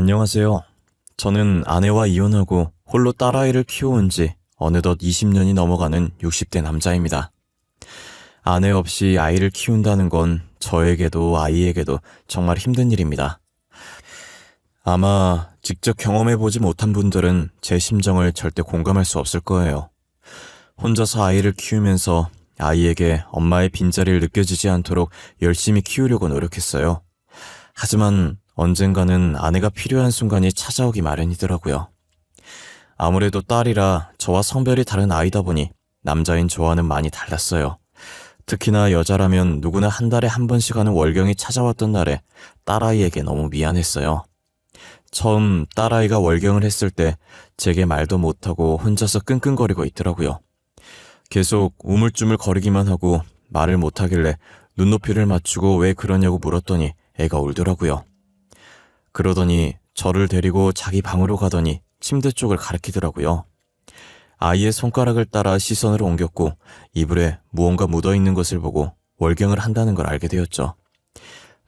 안녕하세요. 저는 아내와 이혼하고 홀로 딸아이를 키워온 지 어느덧 20년이 넘어가는 60대 남자입니다. 아내 없이 아이를 키운다는 건 저에게도 아이에게도 정말 힘든 일입니다. 아마 직접 경험해보지 못한 분들은 제 심정을 절대 공감할 수 없을 거예요. 혼자서 아이를 키우면서 아이에게 엄마의 빈자리를 느껴지지 않도록 열심히 키우려고 노력했어요. 하지만 언젠가는 아내가 필요한 순간이 찾아오기 마련이더라고요. 아무래도 딸이라 저와 성별이 다른 아이다 보니 남자인 저와는 많이 달랐어요. 특히나 여자라면 누구나 한 달에 한 번씩 하는 월경이 찾아왔던 날에 딸아이에게 너무 미안했어요. 처음 딸아이가 월경을 했을 때 제게 말도 못하고 혼자서 끙끙거리고 있더라고요. 계속 우물쭈물 거리기만 하고 말을 못하길래 눈높이를 맞추고 왜 그러냐고 물었더니 애가 울더라고요. 그러더니 저를 데리고 자기 방으로 가더니 침대 쪽을 가리키더라고요. 아이의 손가락을 따라 시선을 옮겼고 이불에 무언가 묻어있는 것을 보고 월경을 한다는 걸 알게 되었죠.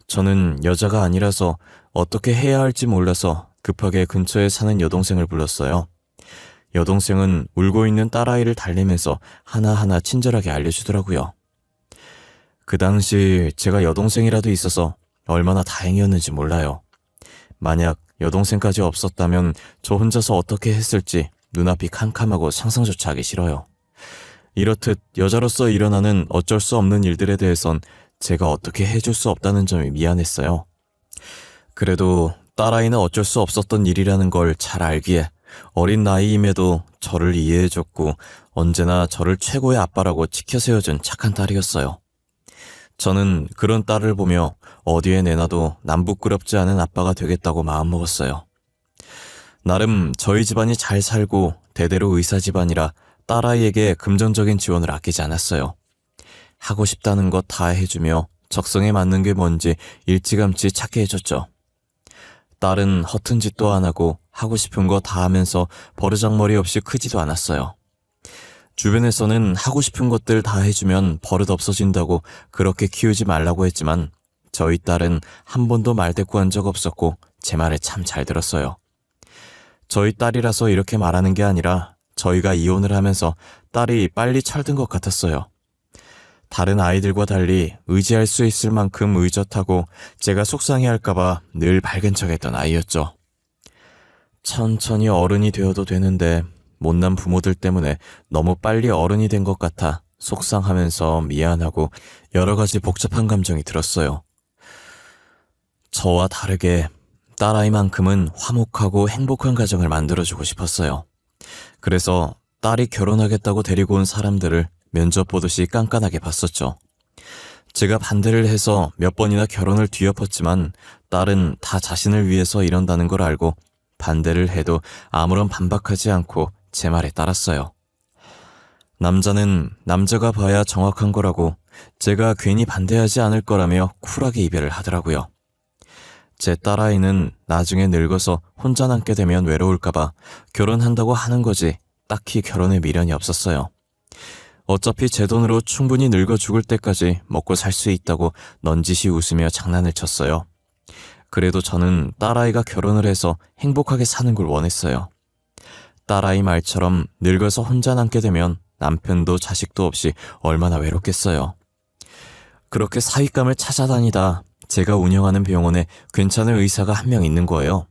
저는 여자가 아니라서 어떻게 해야 할지 몰라서 급하게 근처에 사는 여동생을 불렀어요. 여동생은 울고 있는 딸아이를 달래면서 하나하나 친절하게 알려주더라고요. 그 당시 제가 여동생이라도 있어서 얼마나 다행이었는지 몰라요. 만약 여동생까지 없었다면 저 혼자서 어떻게 했을지 눈앞이 캄캄하고 상상조차 하기 싫어요. 이렇듯 여자로서 일어나는 어쩔 수 없는 일들에 대해선 제가 어떻게 해줄 수 없다는 점이 미안했어요. 그래도 딸아이는 어쩔 수 없었던 일이라는 걸 잘 알기에 어린 나이임에도 저를 이해해줬고 언제나 저를 최고의 아빠라고 지켜세워준 착한 딸이었어요. 저는 그런 딸을 보며 어디에 내놔도 남부끄럽지 않은 아빠가 되겠다고 마음먹었어요. 나름 저희 집안이 잘 살고 대대로 의사 집안이라 딸아이에게 금전적인 지원을 아끼지 않았어요. 하고 싶다는 것 다 해주며 적성에 맞는 게 뭔지 일찌감치 찾게 해줬죠. 딸은 허튼 짓도 안 하고 하고 싶은 거 다 하면서 버르장머리 없이 크지도 않았어요. 주변에서는 하고 싶은 것들 다 해주면 버릇 없어진다고 그렇게 키우지 말라고 했지만 저희 딸은 한 번도 말대꾸한 적 없었고 제 말에 참 잘 들었어요. 저희 딸이라서 이렇게 말하는 게 아니라 저희가 이혼을 하면서 딸이 빨리 철든 것 같았어요. 다른 아이들과 달리 의지할 수 있을 만큼 의젓하고 제가 속상해할까봐 늘 밝은 척했던 아이였죠. 천천히 어른이 되어도 되는데 못난 부모들 때문에 너무 빨리 어른이 된 것 같아 속상하면서 미안하고 여러 가지 복잡한 감정이 들었어요. 저와 다르게 딸아이만큼은 화목하고 행복한 가정을 만들어주고 싶었어요. 그래서 딸이 결혼하겠다고 데리고 온 사람들을 면접 보듯이 깐깐하게 봤었죠. 제가 반대를 해서 몇 번이나 결혼을 뒤엎었지만 딸은 다 자신을 위해서 이런다는 걸 알고 반대를 해도 아무런 반박하지 않고 제 말에 따랐어요. 남자는 남자가 봐야 정확한 거라고 제가 괜히 반대하지 않을 거라며 쿨하게 이별을 하더라고요. 제 딸아이는 나중에 늙어서 혼자 남게 되면 외로울까봐 결혼한다고 하는 거지 딱히 결혼에 미련이 없었어요. 어차피 제 돈으로 충분히 늙어 죽을 때까지 먹고 살 수 있다고 넌지시 웃으며 장난을 쳤어요. 그래도 저는 딸아이가 결혼을 해서 행복하게 사는 걸 원했어요. 딸아이 말처럼 늙어서 혼자 남게 되면 남편도 자식도 없이 얼마나 외롭겠어요. 그렇게 사윗감을 찾아다니다 제가 운영하는 병원에 괜찮은 의사가 한 명 있는 거예요.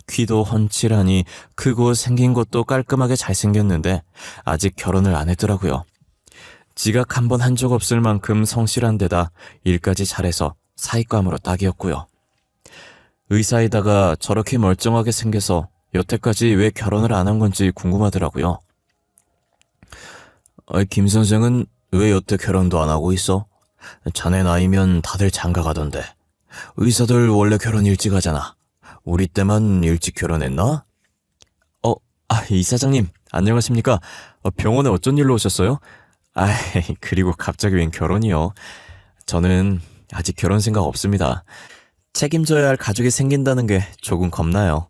키도 훤칠하니 크고 생긴 것도 깔끔하게 잘생겼는데 아직 결혼을 안 했더라고요. 지각 한 번 한 적 없을 만큼 성실한 데다 일까지 잘해서 사윗감으로 딱이었고요. 의사에다가 저렇게 멀쩡하게 생겨서 여태까지 왜 결혼을 안 한 건지 궁금하더라고요. 김 선생은 왜 여태 결혼도 안 하고 있어? 자네 나이면 다들 장가가던데. 의사들 원래 결혼 일찍 하잖아. 우리 때만 일찍 결혼했나? 이사장님, 안녕하십니까? 병원에 어쩐 일로 오셨어요? 그리고 갑자기 웬 결혼이요? 저는 아직 결혼 생각 없습니다. 책임져야 할 가족이 생긴다는 게 조금 겁나요.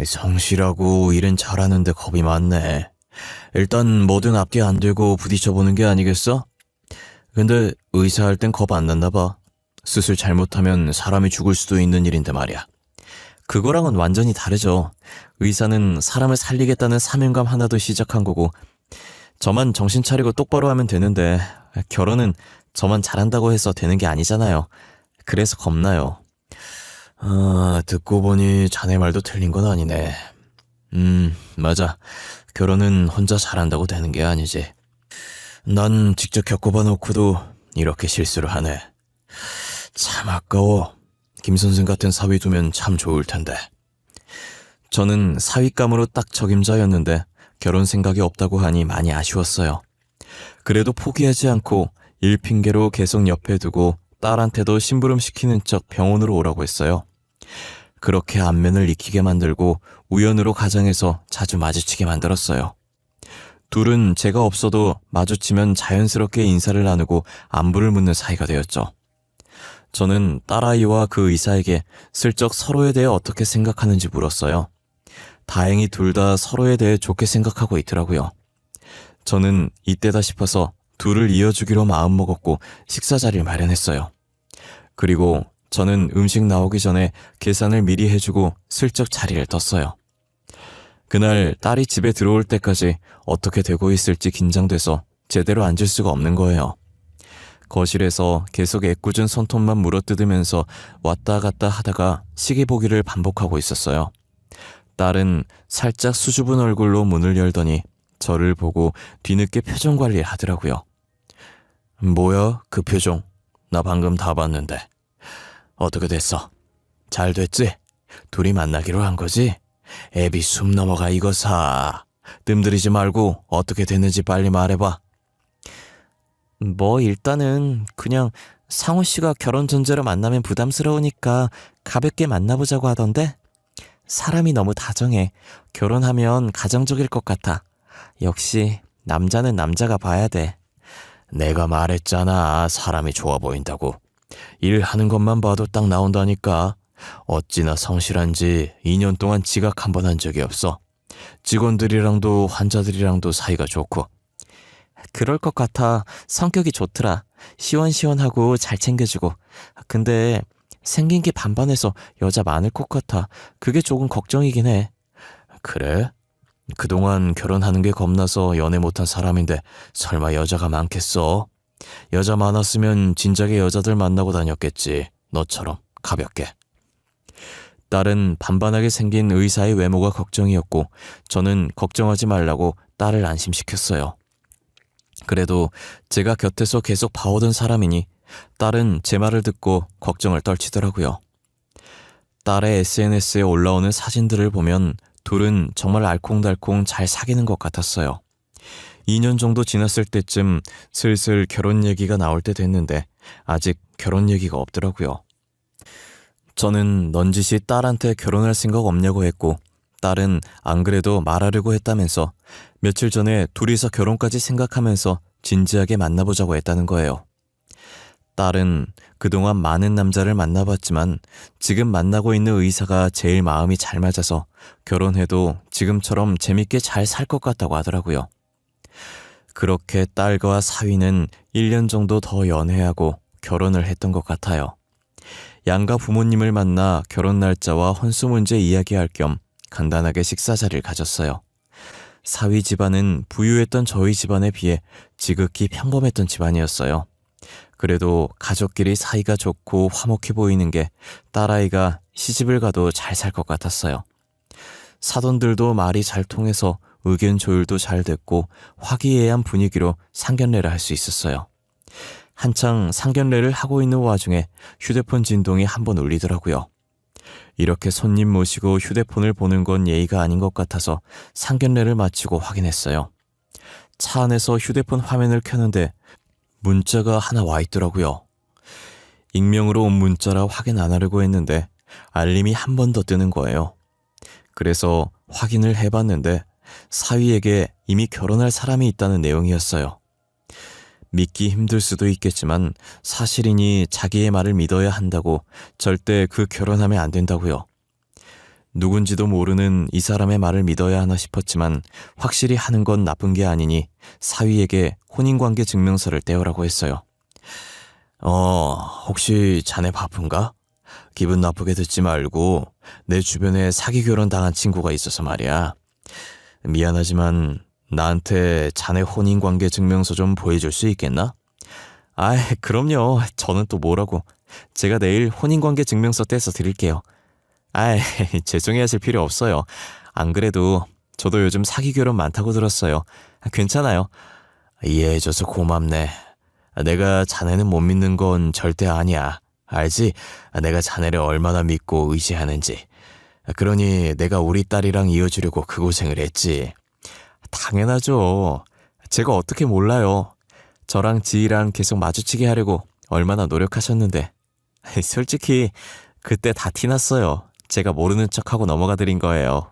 성실하고 일은 잘하는데 겁이 많네. 일단 뭐든 앞뒤 안 되고 부딪혀보는 게 아니겠어? 근데 의사할 땐 겁 안 났나 봐. 수술 잘못하면 사람이 죽을 수도 있는 일인데 말이야. 그거랑은 완전히 다르죠. 의사는 사람을 살리겠다는 사명감 하나도 시작한 거고, 저만 정신 차리고 똑바로 하면 되는데, 결혼은 저만 잘한다고 해서 되는 게 아니잖아요. 그래서 겁나요. 듣고 보니 자네 말도 틀린 건 아니네. 맞아. 결혼은 혼자 잘한다고 되는 게 아니지. 난 직접 겪어봐 놓고도 이렇게 실수를 하네. 참 아까워. 김 선생 같은 사위 두면 참 좋을 텐데. 저는 사위감으로 딱 적임자였는데 결혼 생각이 없다고 하니 많이 아쉬웠어요. 그래도 포기하지 않고 일 핑계로 계속 옆에 두고 딸한테도 심부름 시키는 척 병원으로 오라고 했어요. 그렇게 안면을 익히게 만들고 우연으로 가정에서 자주 마주치게 만들었어요. 둘은 제가 없어도 마주치면 자연스럽게 인사를 나누고 안부를 묻는 사이가 되었죠. 저는 딸아이와 그 의사에게 슬쩍 서로에 대해 어떻게 생각하는지 물었어요. 다행히 둘 다 서로에 대해 좋게 생각하고 있더라고요. 저는 이때다 싶어서 둘을 이어주기로 마음먹었고 식사 자리를 마련했어요. 그리고 저는 음식 나오기 전에 계산을 미리 해주고 슬쩍 자리를 떴어요. 그날 딸이 집에 들어올 때까지 어떻게 되고 있을지 긴장돼서 제대로 앉을 수가 없는 거예요. 거실에서 계속 애꿎은 손톱만 물어뜯으면서 왔다 갔다 하다가 시계 보기를 반복하고 있었어요. 딸은 살짝 수줍은 얼굴로 문을 열더니 저를 보고 뒤늦게 표정 관리를 하더라고요. 뭐야, 그 표정. 나 방금 다 봤는데. 어떻게 됐어? 잘 됐지? 둘이 만나기로 한 거지? 애비 숨 넘어가 이거 사. 뜸들이지 말고 어떻게 됐는지 빨리 말해봐. 일단은 그냥 상호 씨가 결혼 전제로 만나면 부담스러우니까 가볍게 만나보자고 하던데 사람이 너무 다정해. 결혼하면 가정적일 것 같아. 역시 남자는 남자가 봐야 돼. 내가 말했잖아. 사람이 좋아 보인다고. 일하는 것만 봐도 딱 나온다니까. 어찌나 성실한지 2년 동안 지각 한 번 한 적이 없어. 직원들이랑도 환자들이랑도 사이가 좋고. 그럴 것 같아. 성격이 좋더라. 시원시원하고 잘 챙겨주고. 근데 생긴 게 반반해서 여자 많을 것 같아. 그게 조금 걱정이긴 해. 그래? 그동안 결혼하는 게 겁나서 연애 못한 사람인데 설마 여자가 많겠어? 여자 많았으면 진작에 여자들 만나고 다녔겠지. 너처럼 가볍게. 딸은 반반하게 생긴 의사의 외모가 걱정이었고 저는 걱정하지 말라고 딸을 안심시켰어요. 그래도 제가 곁에서 계속 봐오던 사람이니 딸은 제 말을 듣고 걱정을 떨치더라고요. 딸의 SNS에 올라오는 사진들을 보면 둘은 정말 알콩달콩 잘 사귀는 것 같았어요. 2년 정도 지났을 때쯤 슬슬 결혼 얘기가 나올 때 됐는데 아직 결혼 얘기가 없더라고요. 저는 넌지시 딸한테 결혼할 생각 없냐고 했고 딸은 안 그래도 말하려고 했다면서 며칠 전에 둘이서 결혼까지 생각하면서 진지하게 만나보자고 했다는 거예요. 딸은 그동안 많은 남자를 만나봤지만 지금 만나고 있는 의사가 제일 마음이 잘 맞아서 결혼해도 지금처럼 재밌게 잘 살 것 같다고 하더라고요. 그렇게 딸과 사위는 1년 정도 더 연애하고 결혼을 했던 것 같아요. 양가 부모님을 만나 결혼 날짜와 혼수 문제 이야기할 겸 간단하게 식사 자리를 가졌어요. 사위 집안은 부유했던 저희 집안에 비해 지극히 평범했던 집안이었어요. 그래도 가족끼리 사이가 좋고 화목해 보이는 게 딸아이가 시집을 가도 잘 살 것 같았어요. 사돈들도 말이 잘 통해서 의견 조율도 잘 됐고 화기애애한 분위기로 상견례를 할 수 있었어요. 한창 상견례를 하고 있는 와중에 휴대폰 진동이 한번 울리더라고요. 이렇게 손님 모시고 휴대폰을 보는 건 예의가 아닌 것 같아서 상견례를 마치고 확인했어요. 차 안에서 휴대폰 화면을 켜는데 문자가 하나 와 있더라고요. 익명으로 온 문자라 확인 안 하려고 했는데 알림이 한 번 더 뜨는 거예요. 그래서 확인을 해봤는데 사위에게 이미 결혼할 사람이 있다는 내용이었어요. 믿기 힘들 수도 있겠지만 사실이니 자기의 말을 믿어야 한다고 절대 그 결혼하면 안 된다고요. 누군지도 모르는 이 사람의 말을 믿어야 하나 싶었지만 확실히 하는 건 나쁜 게 아니니 사위에게 혼인관계 증명서를 떼오라고 했어요. 혹시 자네 바쁜가? 기분 나쁘게 듣지 말고 내 주변에 사기 결혼 당한 친구가 있어서 말이야. 미안하지만 나한테 자네 혼인관계 증명서 좀 보여줄 수 있겠나? 아이, 그럼요. 저는 또 뭐라고. 제가 내일 혼인관계 증명서 떼서 드릴게요. 아이, 죄송해하실 필요 없어요. 안 그래도 저도 요즘 사기 결혼 많다고 들었어요. 괜찮아요. 이해해줘서 고맙네. 내가 자네는 못 믿는 건 절대 아니야. 알지? 내가 자네를 얼마나 믿고 의지하는지. 그러니 내가 우리 딸이랑 이어주려고 그 고생을 했지. 당연하죠. 제가 어떻게 몰라요. 저랑 지희랑 계속 마주치게 하려고 얼마나 노력하셨는데. 솔직히 그때 다 티났어요. 제가 모르는 척하고 넘어가 드린 거예요.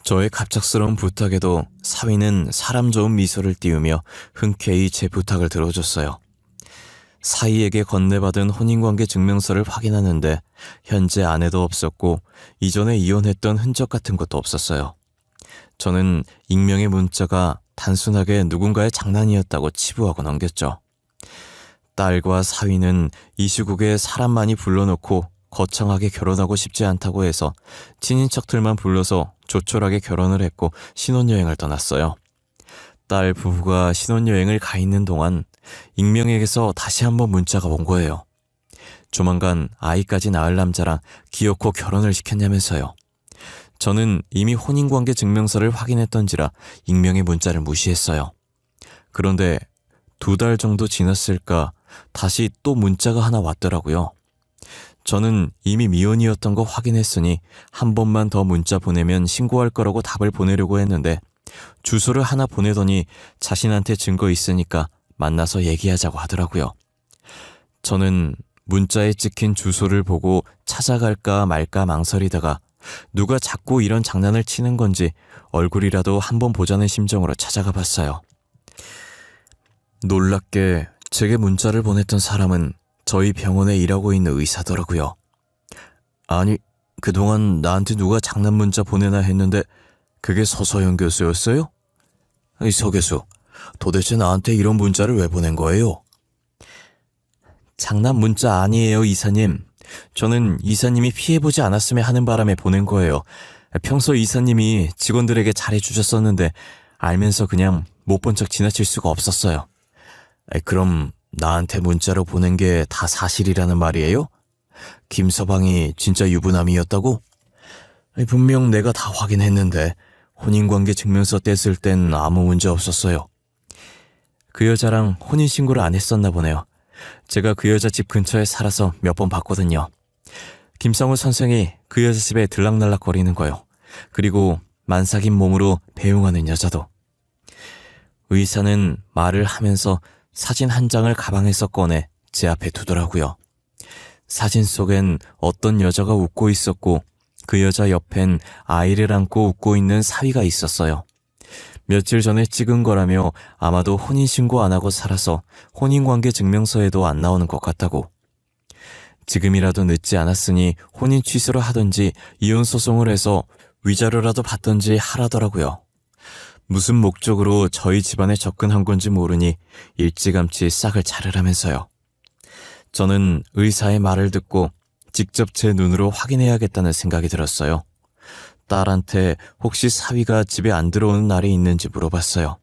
저의 갑작스러운 부탁에도 사위는 사람 좋은 미소를 띄우며 흔쾌히 제 부탁을 들어줬어요. 사위에게 건네받은 혼인관계 증명서를 확인하는데 현재 아내도 없었고 이전에 이혼했던 흔적 같은 것도 없었어요. 저는 익명의 문자가 단순하게 누군가의 장난이었다고 치부하고 넘겼죠. 딸과 사위는 이 시국에 사람 많이 불러놓고 거창하게 결혼하고 싶지 않다고 해서 친인척들만 불러서 조촐하게 결혼을 했고 신혼여행을 떠났어요. 딸 부부가 신혼여행을 가 있는 동안 익명에게서 다시 한번 문자가 온 거예요. 조만간 아이까지 낳을 남자랑 기어코 결혼을 시켰냐면서요. 저는 이미 혼인관계 증명서를 확인했던지라 익명의 문자를 무시했어요. 그런데 2달 정도 지났을까 다시 또 문자가 하나 왔더라고요. 저는 이미 미혼이었던 거 확인했으니 한 번만 더 문자 보내면 신고할 거라고 답을 보내려고 했는데 주소를 하나 보내더니 자신한테 증거 있으니까 만나서 얘기하자고 하더라고요. 저는 문자에 찍힌 주소를 보고 찾아갈까 말까 망설이다가 누가 자꾸 이런 장난을 치는 건지 얼굴이라도 한번 보자는 심정으로 찾아가 봤어요. 놀랍게 제게 문자를 보냈던 사람은 저희 병원에 일하고 있는 의사더라고요. 아니, 그동안 나한테 누가 장난 문자 보내나 했는데 그게 서서영 교수였어요? 서 교수, 도대체 나한테 이런 문자를 왜 보낸 거예요? 장난 문자 아니에요, 이사님. 저는 이사님이 피해보지 않았으면 하는 바람에 보낸 거예요. 평소 이사님이 직원들에게 잘해주셨었는데 알면서 그냥 못 본 척 지나칠 수가 없었어요. 그럼 나한테 문자로 보낸 게 다 사실이라는 말이에요? 김서방이 진짜 유부남이었다고? 분명 내가 다 확인했는데 혼인관계 증명서 뗐을 땐 아무 문제 없었어요. 그 여자랑 혼인신고를 안 했었나 보네요. 제가 그 여자 집 근처에 살아서 몇 번 봤거든요. 김성우 선생이 그 여자 집에 들락날락 거리는 거요. 그리고 만삭인 몸으로 배웅하는 여자도. 의사는 말을 하면서 사진 한 장을 가방에서 꺼내 제 앞에 두더라고요. 사진 속엔 어떤 여자가 웃고 있었고 그 여자 옆엔 아이를 안고 웃고 있는 사위가 있었어요. 며칠 전에 찍은 거라며 아마도 혼인신고 안 하고 살아서 혼인관계 증명서에도 안 나오는 것 같다고. 지금이라도 늦지 않았으니 혼인 취소를 하든지 이혼소송을 해서 위자료라도 받든지 하라더라고요. 무슨 목적으로 저희 집안에 접근한 건지 모르니 일찌감치 싹을 자르라면서요. 저는 의사의 말을 듣고 직접 제 눈으로 확인해야겠다는 생각이 들었어요. 딸한테 혹시 사위가 집에 안 들어오는 날이 있는지 물어봤어요.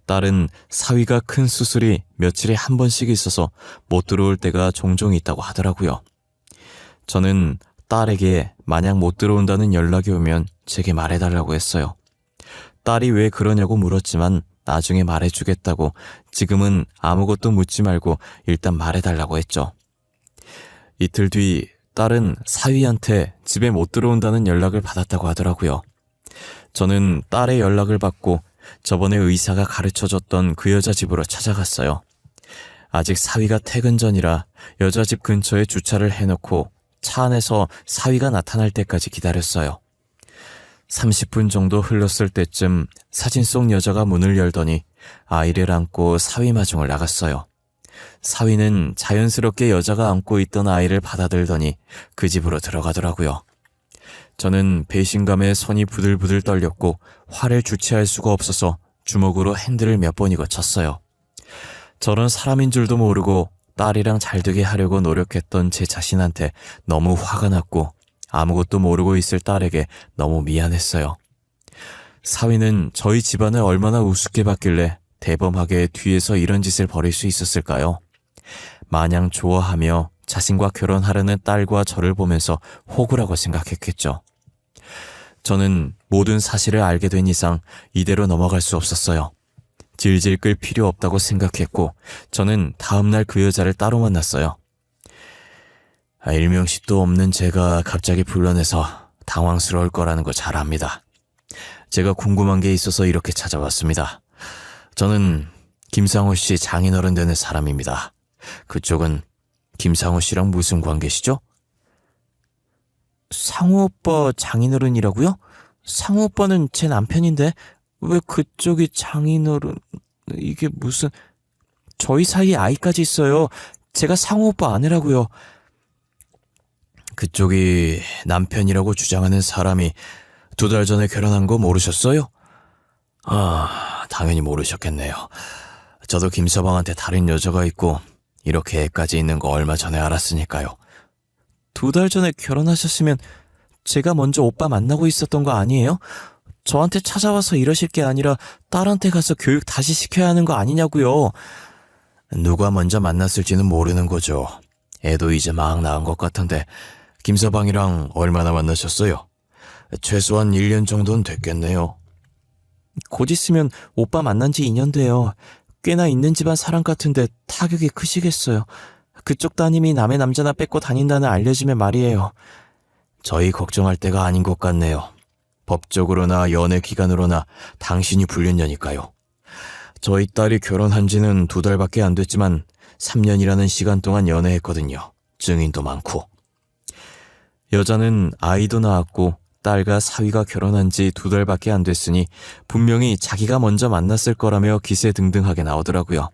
딸은 사위가 큰 수술이 며칠에 한 번씩 있어서 못 들어올 때가 종종 있다고 하더라고요. 저는 딸에게 만약 못 들어온다는 연락이 오면 제게 말해달라고 했어요. 딸이 왜 그러냐고 물었지만 나중에 말해주겠다고 지금은 아무것도 묻지 말고 일단 말해달라고 했죠. 이틀 뒤 딸은 사위한테 집에 못 들어온다는 연락을 받았다고 하더라고요. 저는 딸의 연락을 받고 저번에 의사가 가르쳐줬던 그 여자 집으로 찾아갔어요. 아직 사위가 퇴근 전이라 여자 집 근처에 주차를 해놓고 차 안에서 사위가 나타날 때까지 기다렸어요. 30분 정도 흘렀을 때쯤 사진 속 여자가 문을 열더니 아이를 안고 사위 마중을 나갔어요. 사위는 자연스럽게 여자가 안고 있던 아이를 받아들더니 그 집으로 들어가더라고요. 저는 배신감에 손이 부들부들 떨렸고 화를 주체할 수가 없어서 주먹으로 핸들을 몇 번이고 쳤어요. 저런 사람인 줄도 모르고 딸이랑 잘 되게 하려고 노력했던 제 자신한테 너무 화가 났고 아무것도 모르고 있을 딸에게 너무 미안했어요. 사위는 저희 집안을 얼마나 우습게 봤길래 대범하게 뒤에서 이런 짓을 벌일 수 있었을까요? 마냥 좋아하며 자신과 결혼하려는 딸과 저를 보면서 호구라고 생각했겠죠. 저는 모든 사실을 알게 된 이상 이대로 넘어갈 수 없었어요. 질질 끌 필요 없다고 생각했고 저는 다음날 그 여자를 따로 만났어요. 일명식도 없는 제가 갑자기 불러내서 당황스러울 거라는 거 잘 압니다. 제가 궁금한 게 있어서 이렇게 찾아왔습니다. 저는 김상호 씨 장인어른 되는 사람입니다. 그쪽은 김상호 씨랑 무슨 관계시죠? 상호 오빠 장인어른이라고요? 상호 오빠는 제 남편인데 왜 그쪽이 장인어른... 이게 무슨... 저희 사이에 아이까지 있어요. 제가 상호 오빠 아내라고요. 그쪽이 남편이라고 주장하는 사람이 2달 전에 결혼한 거 모르셨어요? 당연히 모르셨겠네요. 저도 김서방한테 다른 여자가 있고 이렇게 애까지 있는 거 얼마 전에 알았으니까요. 2달 전에 결혼하셨으면 제가 먼저 오빠 만나고 있었던 거 아니에요? 저한테 찾아와서 이러실 게 아니라 딸한테 가서 교육 다시 시켜야 하는 거 아니냐고요. 누가 먼저 만났을지는 모르는 거죠. 애도 이제 막 낳은 것 같은데 김서방이랑 얼마나 만나셨어요? 최소한 1년 정도는 됐겠네요. 곧 있으면 오빠 만난 지 2년 돼요. 꽤나 있는 집안 사람 같은데 타격이 크시겠어요. 그쪽 따님이 남의 남자나 뺏고 다닌다는 알려짐에 말이에요. 저희 걱정할 때가 아닌 것 같네요. 법적으로나 연애 기간으로나 당신이 불륜녀니까요. 저희 딸이 결혼한 지는 2달밖에 안 됐지만 3년이라는 시간 동안 연애했거든요. 증인도 많고. 여자는 아이도 낳았고 딸과 사위가 결혼한 지 2달밖에 안 됐으니 분명히 자기가 먼저 만났을 거라며 기세등등하게 나오더라고요.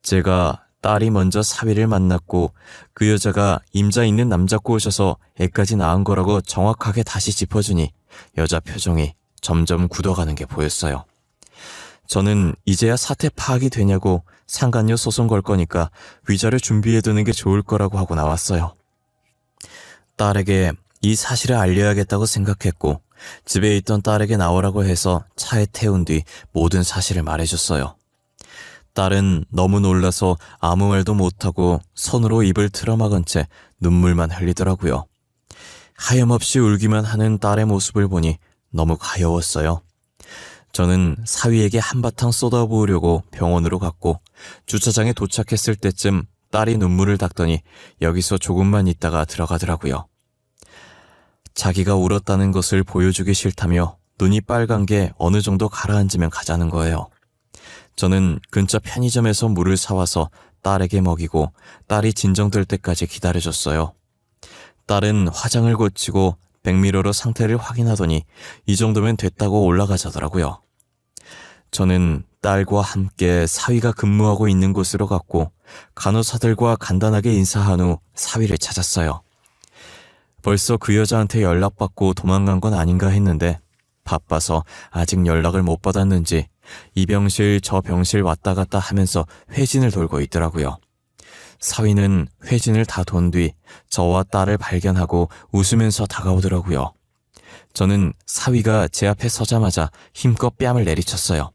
제가 딸이 먼저 사위를 만났고 그 여자가 임자 있는 남자 꼬셔서 애까지 낳은 거라고 정확하게 다시 짚어주니 여자 표정이 점점 굳어가는 게 보였어요. 저는 이제야 사태 파악이 되냐고 상간녀 소송 걸 거니까 위자료 준비해두는 게 좋을 거라고 하고 나왔어요. 딸에게 이 사실을 알려야겠다고 생각했고 집에 있던 딸에게 나오라고 해서 차에 태운 뒤 모든 사실을 말해줬어요. 딸은 너무 놀라서 아무 말도 못하고 손으로 입을 틀어막은 채 눈물만 흘리더라고요. 하염없이 울기만 하는 딸의 모습을 보니 너무 가여웠어요. 저는 사위에게 한바탕 쏟아부으려고 병원으로 갔고 주차장에 도착했을 때쯤 딸이 눈물을 닦더니 여기서 조금만 있다가 들어가더라고요. 자기가 울었다는 것을 보여주기 싫다며 눈이 빨간 게 어느 정도 가라앉으면 가자는 거예요. 저는 근처 편의점에서 물을 사와서 딸에게 먹이고 딸이 진정될 때까지 기다려줬어요. 딸은 화장을 고치고 백미러로 상태를 확인하더니 이 정도면 됐다고 올라가자더라고요. 저는 딸과 함께 사위가 근무하고 있는 곳으로 갔고 간호사들과 간단하게 인사한 후 사위를 찾았어요. 벌써 그 여자한테 연락받고 도망간 건 아닌가 했는데 바빠서 아직 연락을 못 받았는지 이 병실 저 병실 왔다 갔다 하면서 회진을 돌고 있더라고요. 사위는 회진을 다 돈 뒤 저와 딸을 발견하고 웃으면서 다가오더라고요. 저는 사위가 제 앞에 서자마자 힘껏 뺨을 내리쳤어요.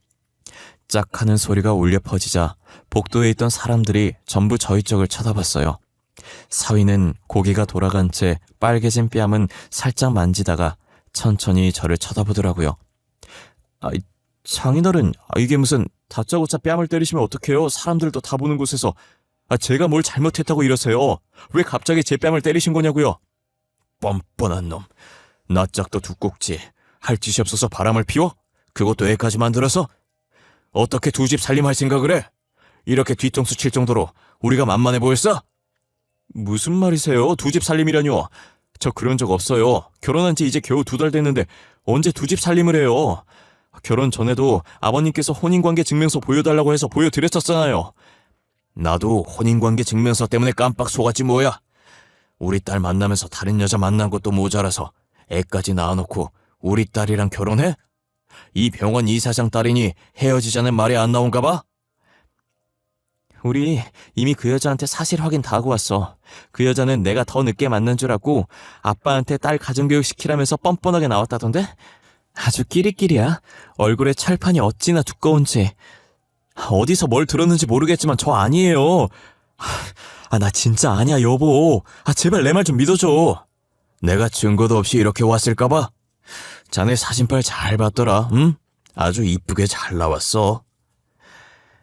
짝 하는 소리가 울려 퍼지자 복도에 있던 사람들이 전부 저희 쪽을 쳐다봤어요. 사위는 고개가 돌아간 채 빨개진 뺨은 살짝 만지다가 천천히 저를 쳐다보더라고요. 장인어른, 이게 무슨 다짜고짜 뺨을 때리시면 어떡해요? 사람들도 다 보는 곳에서. 제가 뭘 잘못했다고 이러세요? 왜 갑자기 제 뺨을 때리신 거냐고요? 뻔뻔한 놈. 나 짝도 두꼭지. 할 짓이 없어서 바람을 피워? 그것도 애까지 만들어서? 어떻게 두 집 살림할 생각을 해? 이렇게 뒤통수 칠 정도로 우리가 만만해 보였어? 무슨 말이세요? 두 집 살림이라뇨? 저 그런 적 없어요. 결혼한 지 이제 겨우 2달 됐는데 언제 두 집 살림을 해요? 결혼 전에도 아버님께서 혼인관계 증명서 보여달라고 해서 보여드렸었잖아요. 나도 혼인관계 증명서 때문에 깜빡 속았지 뭐야. 우리 딸 만나면서 다른 여자 만난 것도 모자라서 애까지 낳아놓고 우리 딸이랑 결혼해? 이 병원 이사장 딸이니 헤어지자는 말이 안 나온가 봐? 우리 이미 그 여자한테 사실 확인 다 하고 왔어. 그 여자는 내가 더 늦게 만난 줄 알고 아빠한테 딸 가정교육 시키라면서 뻔뻔하게 나왔다던데? 아주 끼리끼리야. 얼굴에 철판이 어찌나 두꺼운지. 어디서 뭘 들었는지 모르겠지만 저 아니에요. 나 진짜 아니야, 여보. 제발 내 말 좀 믿어줘. 내가 증거도 없이 이렇게 왔을까봐? 자네 사진빨 잘 봤더라, 응? 아주 이쁘게 잘 나왔어.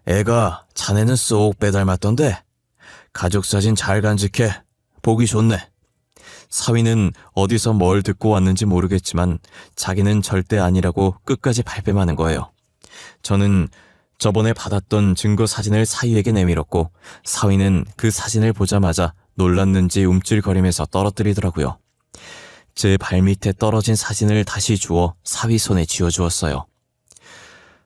애가 자네는 쏙 빼닮았던데? 가족사진 잘 간직해. 보기 좋네. 사위는 어디서 뭘 듣고 왔는지 모르겠지만 자기는 절대 아니라고 끝까지 발뺌하는 거예요. 저는 저번에 받았던 증거 사진을 사위에게 내밀었고 사위는 그 사진을 보자마자 놀랐는지 움찔거리면서 떨어뜨리더라고요. 제 발밑에 떨어진 사진을 다시 주워 사위 손에 쥐어주었어요.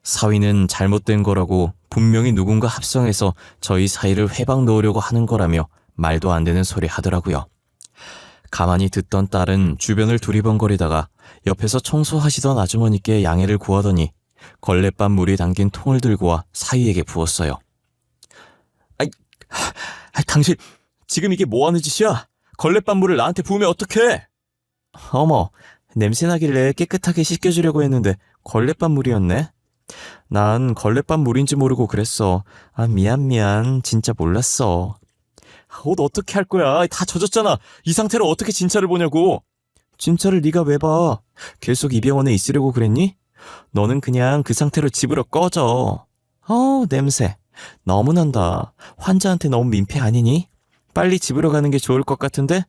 사위는 잘못된 거라고 분명히 누군가 합성해서 저희 사이를 회방 놓으려고 하는 거라며 말도 안 되는 소리 하더라고요. 가만히 듣던 딸은 주변을 두리번거리다가 옆에서 청소하시던 아주머니께 양해를 구하더니 걸레밥 물이 담긴 통을 들고 와 사위에게 부었어요. 당신 지금 이게 뭐하는 짓이야? 걸레밥 물을 나한테 부으면 어떡해? 어머, 냄새나길래 깨끗하게 씻겨주려고 했는데 걸레밥 물이었네? 난 걸레밥 물인지 모르고 그랬어. 미안. 진짜 몰랐어. 옷 어떻게 할 거야? 다 젖었잖아. 이 상태로 어떻게 진짜를 보냐고. 진짜를 네가 왜 봐? 계속 이 병원에 있으려고 그랬니? 너는 그냥 그 상태로 집으로 꺼져. 냄새. 너무 난다. 환자한테 너무 민폐 아니니? 빨리 집으로 가는 게 좋을 것 같은데?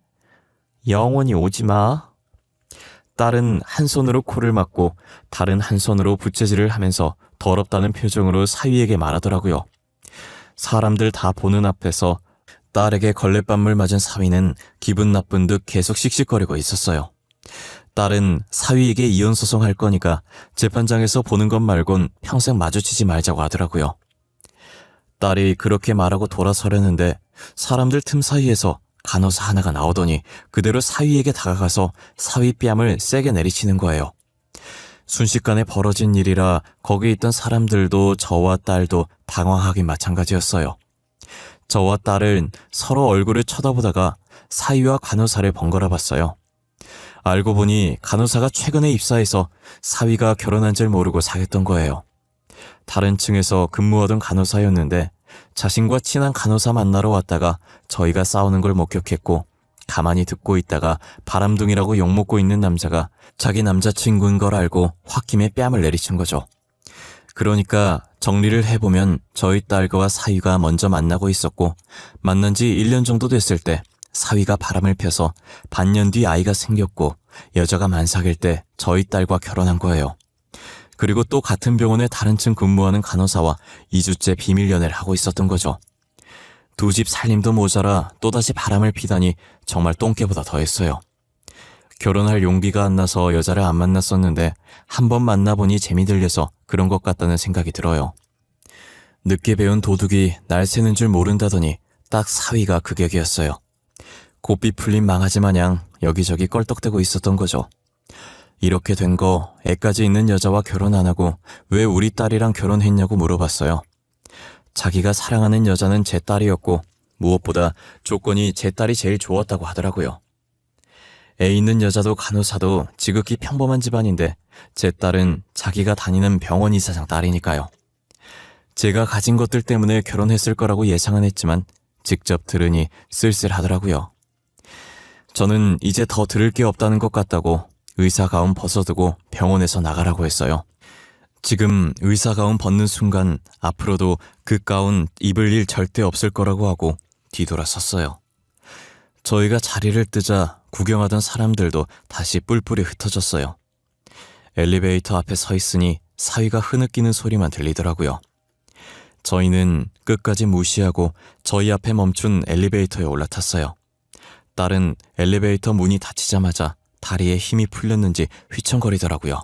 영원히 오지 마. 딸은 한 손으로 코를 막고 다른 한 손으로 부채질을 하면서 더럽다는 표정으로 사위에게 말하더라고요. 사람들 다 보는 앞에서 딸에게 걸레밥물 맞은 사위는 기분 나쁜 듯 계속 씩씩거리고 있었어요. 딸은 사위에게 이혼 소송할 거니까 재판장에서 보는 것 말곤 평생 마주치지 말자고 하더라고요. 딸이 그렇게 말하고 돌아서려는데 사람들 틈 사이에서 간호사 하나가 나오더니 그대로 사위에게 다가가서 사위 뺨을 세게 내리치는 거예요. 순식간에 벌어진 일이라 거기 있던 사람들도 저와 딸도 당황하긴 마찬가지였어요. 저와 딸은 서로 얼굴을 쳐다보다가 사위와 간호사를 번갈아 봤어요. 알고 보니 간호사가 최근에 입사해서 사위가 결혼한 줄 모르고 사귀었던 거예요. 다른 층에서 근무하던 간호사였는데 자신과 친한 간호사 만나러 왔다가 저희가 싸우는 걸 목격했고 가만히 듣고 있다가 바람둥이라고 욕먹고 있는 남자가 자기 남자친구인 걸 알고 홧김에 뺨을 내리친 거죠. 그러니까 정리를 해보면 저희 딸과 사위가 먼저 만나고 있었고 만난 지 1년 정도 됐을 때 사위가 바람을 펴서 반년 뒤 아이가 생겼고 여자가 만삭일 때 저희 딸과 결혼한 거예요. 그리고 또 같은 병원에 다른 층 근무하는 간호사와 2주째 비밀 연애를 하고 있었던 거죠. 두 집 살림도 모자라 또다시 바람을 피다니 정말 똥개보다 더했어요. 결혼할 용기가 안 나서 여자를 안 만났었는데 한 번 만나보니 재미 들려서 그런 것 같다는 생각이 들어요. 늦게 배운 도둑이 날 새는 줄 모른다더니 딱 사위가 그 격이었어요. 고삐 풀린 망아지 마냥 여기저기 껄떡대고 있었던 거죠. 이렇게 된 거 애까지 있는 여자와 결혼 안 하고 왜 우리 딸이랑 결혼했냐고 물어봤어요. 자기가 사랑하는 여자는 제 딸이었고 무엇보다 조건이 제 딸이 제일 좋았다고 하더라고요. 애 있는 여자도 간호사도 지극히 평범한 집안인데 제 딸은 자기가 다니는 병원 이사장 딸이니까요. 제가 가진 것들 때문에 결혼했을 거라고 예상은 했지만 직접 들으니 쓸쓸하더라고요. 저는 이제 더 들을 게 없다는 것 같다고 의사 가운 벗어두고 병원에서 나가라고 했어요. 지금 의사 가운 벗는 순간 앞으로도 그 가운 입을 일 절대 없을 거라고 하고 뒤돌아섰어요. 저희가 자리를 뜨자 구경하던 사람들도 다시 뿔뿔이 흩어졌어요. 엘리베이터 앞에 서 있으니 사위가 흐느끼는 소리만 들리더라고요. 저희는 끝까지 무시하고 저희 앞에 멈춘 엘리베이터에 올라탔어요. 딸은 엘리베이터 문이 닫히자마자 다리에 힘이 풀렸는지 휘청거리더라고요.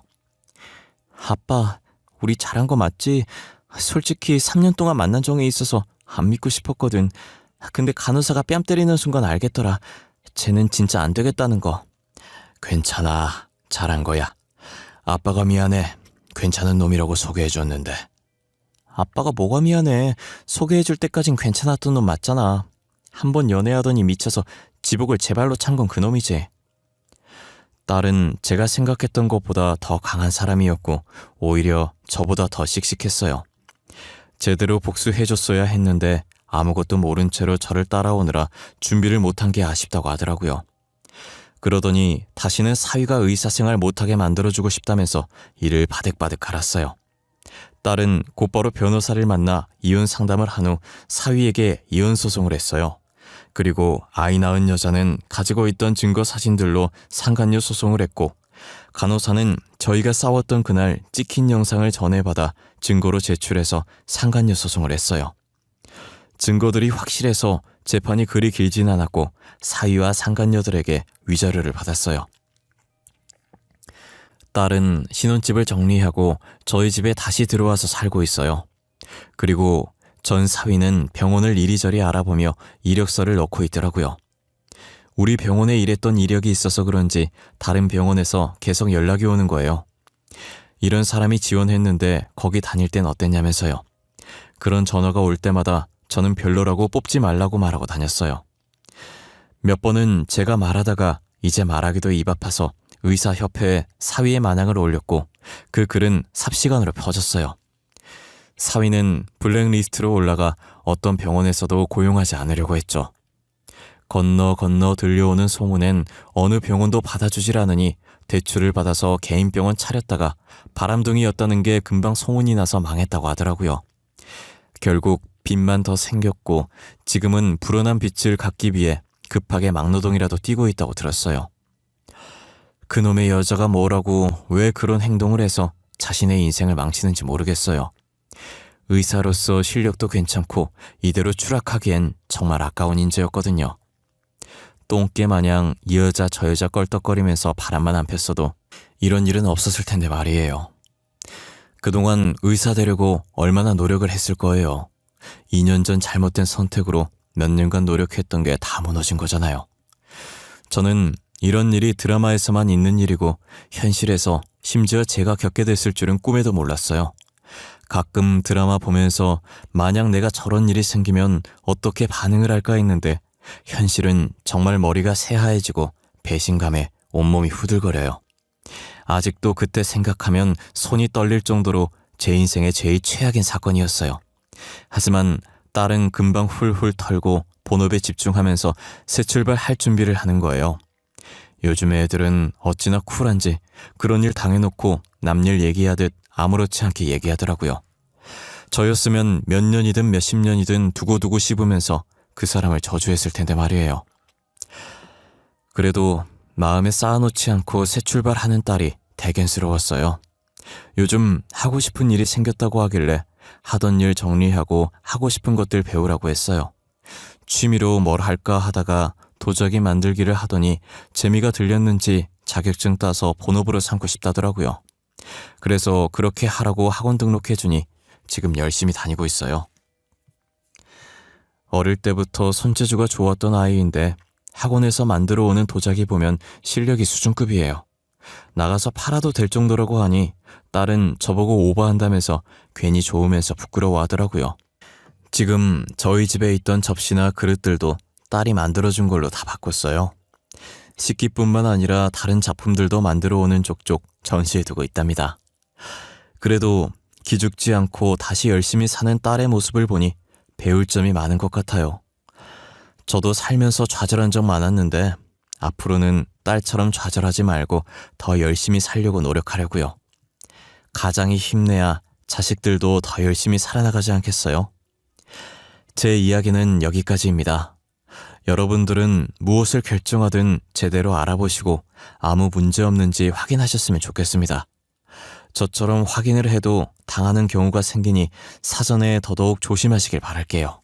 아빠, 우리 잘한 거 맞지? 솔직히 3년 동안 만난 정에 있어서 안 믿고 싶었거든. 근데 간호사가 뺨 때리는 순간 알겠더라. 쟤는 진짜 안 되겠다는 거. 괜찮아. 잘한 거야. 아빠가 미안해. 괜찮은 놈이라고 소개해줬는데. 아빠가 뭐가 미안해. 소개해줄 때까진 괜찮았던 놈 맞잖아. 한번 연애하더니 미쳐서 지복을 제 발로 찬 건 그놈이지. 딸은 제가 생각했던 것보다 더 강한 사람이었고 오히려 저보다 더 씩씩했어요. 제대로 복수해줬어야 했는데 아무것도 모른 채로 저를 따라오느라 준비를 못한 게 아쉽다고 하더라고요. 그러더니 다시는 사위가 의사생활 못하게 만들어주고 싶다면서 이를 바득바득 갈았어요. 딸은 곧바로 변호사를 만나 이혼 상담을 한 후 사위에게 이혼 소송을 했어요. 그리고 아이 낳은 여자는 가지고 있던 증거 사진들로 상간녀 소송을 했고, 간호사는 저희가 싸웠던 그날 찍힌 영상을 전해받아 증거로 제출해서 상간녀 소송을 했어요. 증거들이 확실해서 재판이 그리 길진 않았고 사위와 상간녀들에게 위자료를 받았어요. 딸은 신혼집을 정리하고 저희 집에 다시 들어와서 살고 있어요. 그리고 전 사위는 병원을 이리저리 알아보며 이력서를 넣고 있더라고요. 우리 병원에 일했던 이력이 있어서 그런지 다른 병원에서 계속 연락이 오는 거예요. 이런 사람이 지원했는데 거기 다닐 땐 어땠냐면서요. 그런 전화가 올 때마다 저는 별로라고 뽑지 말라고 말하고 다녔어요. 몇 번은 제가 말하다가 이제 말하기도 입 아파서 의사협회에 사위의 만항을 올렸고 그 글은 삽시간으로 퍼졌어요. 사위는 블랙리스트로 올라가 어떤 병원에서도 고용하지 않으려고 했죠. 건너 들려오는 소문엔 어느 병원도 받아주질 않으니 대출을 받아서 개인 병원 차렸다가 바람둥이였다는 게 금방 소문이 나서 망했다고 하더라고요. 결국 빚만 더 생겼고 지금은 불어난 빚을 갚기 위해 급하게 막노동이라도 뛰고 있다고 들었어요. 그놈의 여자가 뭐라고 왜 그런 행동을 해서 자신의 인생을 망치는지 모르겠어요. 의사로서 실력도 괜찮고 이대로 추락하기엔 정말 아까운 인재였거든요. 똥개 마냥 이 여자 저 여자 껄떡거리면서 바람만 안 폈어도 이런 일은 없었을 텐데 말이에요. 그동안 의사 되려고 얼마나 노력을 했을 거예요. 2년 전 잘못된 선택으로 몇 년간 노력했던 게 다 무너진 거잖아요. 저는 이런 일이 드라마에서만 있는 일이고 현실에서 심지어 제가 겪게 됐을 줄은 꿈에도 몰랐어요. 가끔 드라마 보면서 만약 내가 저런 일이 생기면 어떻게 반응을 할까 했는데 현실은 정말 머리가 새하얘지고 배신감에 온몸이 후들거려요. 아직도 그때 생각하면 손이 떨릴 정도로 제 인생의 제일 최악인 사건이었어요. 하지만 딸은 금방 훌훌 털고 본업에 집중하면서 새 출발할 준비를 하는 거예요. 요즘 애들은 어찌나 쿨한지 그런 일 당해놓고 남일 얘기하듯 아무렇지 않게 얘기하더라고요. 저였으면 몇 년이든 몇십 년이든 두고두고 씹으면서 그 사람을 저주했을 텐데 말이에요. 그래도 마음에 쌓아놓지 않고 새 출발하는 딸이 대견스러웠어요. 요즘 하고 싶은 일이 생겼다고 하길래 하던 일 정리하고 하고 싶은 것들 배우라고 했어요. 취미로 뭘 할까 하다가 도자기 만들기를 하더니 재미가 들렸는지 자격증 따서 본업으로 삼고 싶다더라고요. 그래서 그렇게 하라고 학원 등록해주니 지금 열심히 다니고 있어요. 어릴 때부터 손재주가 좋았던 아이인데 학원에서 만들어 오는 도자기 보면 실력이 수준급이에요. 나가서 팔아도 될 정도라고 하니 딸은 저보고 오버한다면서 괜히 좋으면서 부끄러워하더라고요. 지금 저희 집에 있던 접시나 그릇들도 딸이 만들어준 걸로 다 바꿨어요. 식기뿐만 아니라 다른 작품들도 만들어 오는 족족 전시해두고 있답니다. 그래도 기죽지 않고 다시 열심히 사는 딸의 모습을 보니 배울 점이 많은 것 같아요. 저도 살면서 좌절한 적 많았는데 앞으로는 딸처럼 좌절하지 말고 더 열심히 살려고 노력하려고요. 가장이 힘내야 자식들도 더 열심히 살아나가지 않겠어요? 제 이야기는 여기까지입니다. 여러분들은 무엇을 결정하든 제대로 알아보시고 아무 문제 없는지 확인하셨으면 좋겠습니다. 저처럼 확인을 해도 당하는 경우가 생기니 사전에 더더욱 조심하시길 바랄게요.